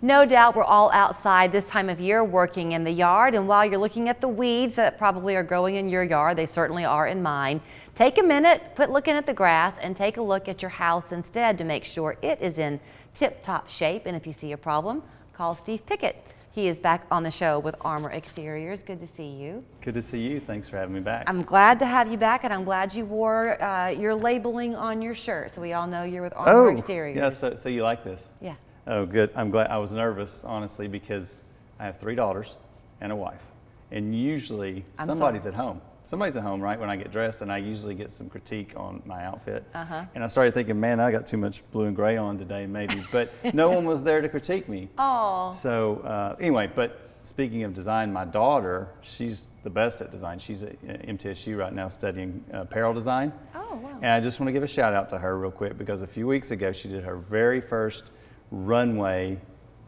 No doubt we're all outside this time of year working in the yard, and while you're looking at the weeds that probably are growing in your yard, they certainly are in mine. Take a minute, quit looking at the grass, and take a look at your house instead to make sure it is in tip-top shape. And if you see a problem, call Steve Pickett. He is back on the show with Armor Exteriors. Good to see you. Good to see you. Thanks for having me back. I'm glad to have you back, and I'm glad you wore your labeling on your shirt, so we all know you're with Armor Exteriors. Yeah, so you like this? Yeah. Oh, good. I'm glad. I was nervous, honestly, because I have 3 daughters and a wife, and usually somebody's at home. Somebody's at home, right, when I get dressed, and I usually get some critique on my outfit. And I started thinking, man, I got too much blue and gray on today, maybe. But no one was there to critique me. Oh. So anyway, but speaking of design, my daughter, she's the best at design. She's at MTSU right now studying apparel design. Oh, wow. And I just want to give a shout out to her real quick, because a few weeks ago, she did her very first runway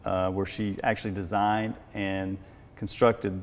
where she actually designed and constructed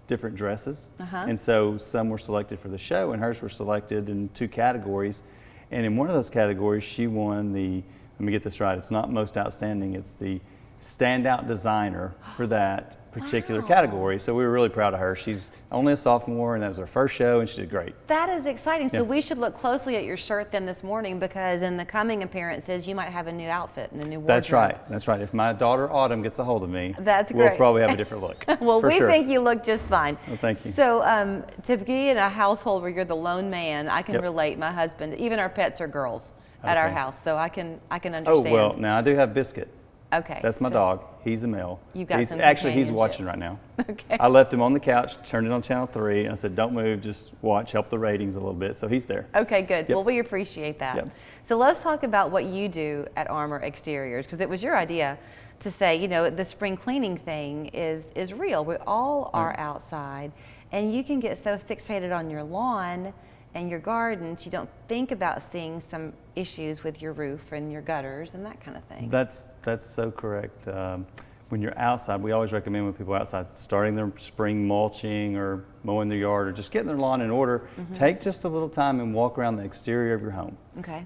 different dresses. And so some were selected for the show, and hers were selected in 2 categories. And in one of those categories, she won the, let me get this right, it's not most outstanding, it's the standout designer for that particular category. So we were really proud of her. She's only a sophomore, and that was her first show, and she did great. That is exciting. So we should look closely at your shirt then this morning, because in the coming appearances, you might have a new outfit and a new wardrobe. That's right. That's right. If my daughter Autumn gets a hold of me, that's great. We'll probably have a different look. Well, we think you look just fine. Well, thank you. So to be in a household where you're the lone man, I can relate. My husband, even our pets are girls at our house, so I can understand. Oh, well, now I do have Biscuit. Okay. That's my dog. He's a male. You've got some actually, he's watching right now. Okay. I left him on the couch, turned it on channel 3, and I said, don't move, just watch, help the ratings a little bit. So he's there. Okay, good. Well, we appreciate that. So let's talk about what you do at Armor Exteriors, because it was your idea to say, you know, the spring cleaning thing is real. We all are outside, and you can get so fixated on your lawn and your gardens, you don't think about seeing some issues with your roof and your gutters and that kind of thing. That's so correct. When you're outside, we always recommend when people are outside starting their spring mulching or mowing their yard or just getting their lawn in order, take just a little time and walk around the exterior of your home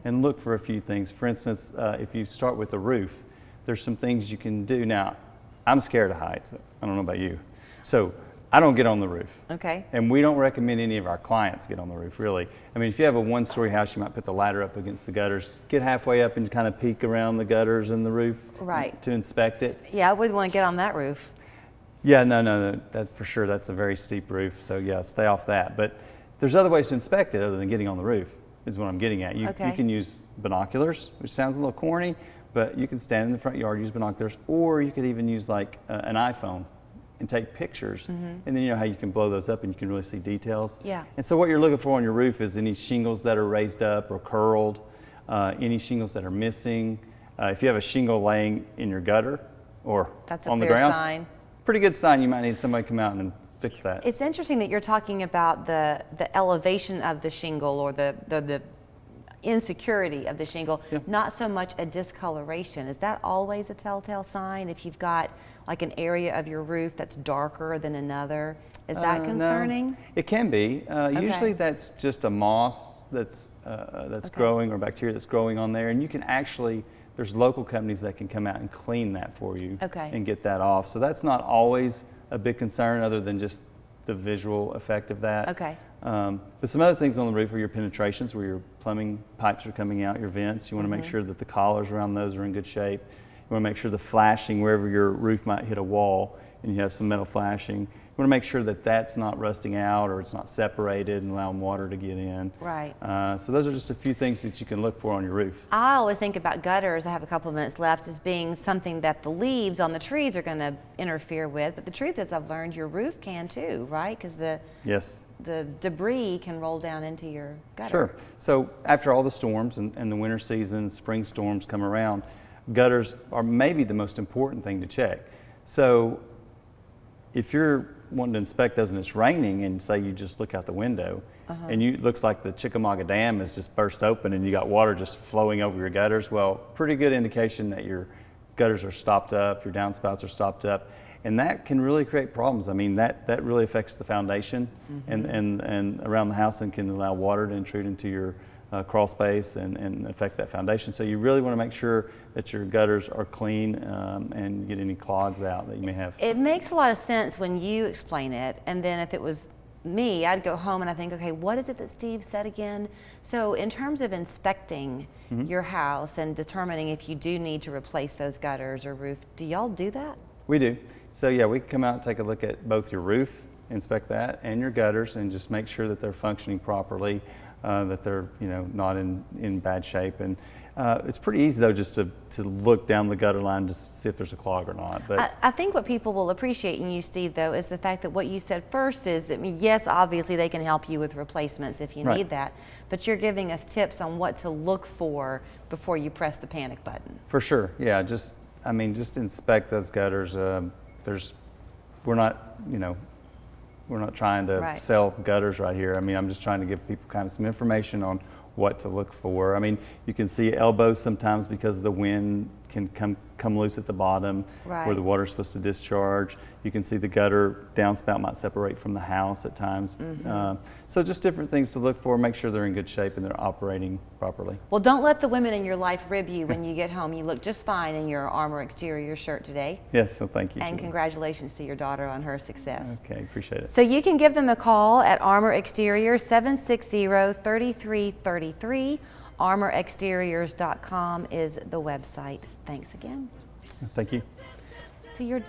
and look for a few things. For instance, if you start with the roof, there's some things you can do. Now, I'm scared of heights. I don't know about you. So I don't get on the roof. Okay. And we don't recommend any of our clients get on the roof, really. I mean, if you have a 1-story house, you might put the ladder up against the gutters, get halfway up and kind of peek around the gutters and the roof to inspect it. Yeah, I wouldn't want to get on that roof. Yeah, no, that's for sure. That's a very steep roof, so yeah, stay off that. But there's other ways to inspect it other than getting on the roof, is what I'm getting at. You can use binoculars, which sounds a little corny, but you can stand in the front yard, use binoculars, or you could even use like an iPhone and take pictures, and then you know how you can blow those up and you can really see details. Yeah. And so what you're looking for on your roof is any shingles that are raised up or curled, any shingles that are missing. If you have a shingle laying in your gutter or on the ground, sign. Pretty good sign. You might need somebody to come out and fix that. It's interesting that you're talking about the elevation of the shingle or the insecurity of the shingle, not so much a discoloration. Is that always a telltale sign if you've got like an area of your roof that's darker than another? Is that concerning? No. It can be. Usually that's just a moss that's growing or bacteria that's growing on there, and you can actually, there's local companies that can come out and clean that for you and get that off. So that's not always a big concern other than just the visual effect of that. But some other things on the roof are your penetrations, where your plumbing pipes are coming out, your vents. You want to make sure that the collars around those are in good shape. You want to make sure the flashing, wherever your roof might hit a wall and you have some metal flashing, you want to make sure that that's not rusting out or it's not separated and allowing water to get in. Right. So those are just a few things that you can look for on your roof. I always think about gutters, I have a couple of minutes left, as being something that the leaves on the trees are going to interfere with. But the truth is, I've learned your roof can too, right? Because the debris can roll down into your gutter. Sure. So after all the storms and the winter season, spring storms come around, gutters are maybe the most important thing to check. So if you're wanting to inspect those and it's raining, and say you just look out the window and it looks like the Chickamauga Dam has just burst open and you got water just flowing over your gutters, well, pretty good indication that your gutters are stopped up, your downspouts are stopped up. And that can really create problems. I mean, that really affects the foundation and around the house, and can allow water to intrude into your crawl space and affect that foundation. So you really want to make sure that your gutters are clean and get any clogs out that you may have. It makes a lot of sense when you explain it, and then if it was me, I'd go home and I think, okay, what is it that Steve said again? So in terms of inspecting your house and determining if you do need to replace those gutters or roof, do y'all do that? We do. So yeah, we come out and take a look at both your roof, inspect that, and your gutters, and just make sure that they're functioning properly, that they're not in bad shape. And it's pretty easy though just to look down the gutter line just to see if there's a clog or not. But I think what people will appreciate in you, Steve, though, is the fact that what you said first is that, yes, obviously they can help you with replacements if you need that, but you're giving us tips on what to look for before you press the panic button. For sure, yeah. Just inspect those gutters. We're not trying to sell gutters right here. I mean, I'm just trying to give people kind of some information on what to look for. I mean, you can see elbows sometimes because the wind can come loose at the bottom where the water's supposed to discharge. You can see the gutter downspout might separate from the house at times. So just different things to look for, make sure they're in good shape and they're operating properly. Well, don't let the women in your life rib you when you get home. You look just fine in your Armor Exteriors shirt today. Yes, so thank you. And congratulations to your daughter on her success. Okay, appreciate it. So you can give them a call at Armor Exteriors, 760-3333. ArmorXteriors.com is the website. Thanks again. Thank you. So you're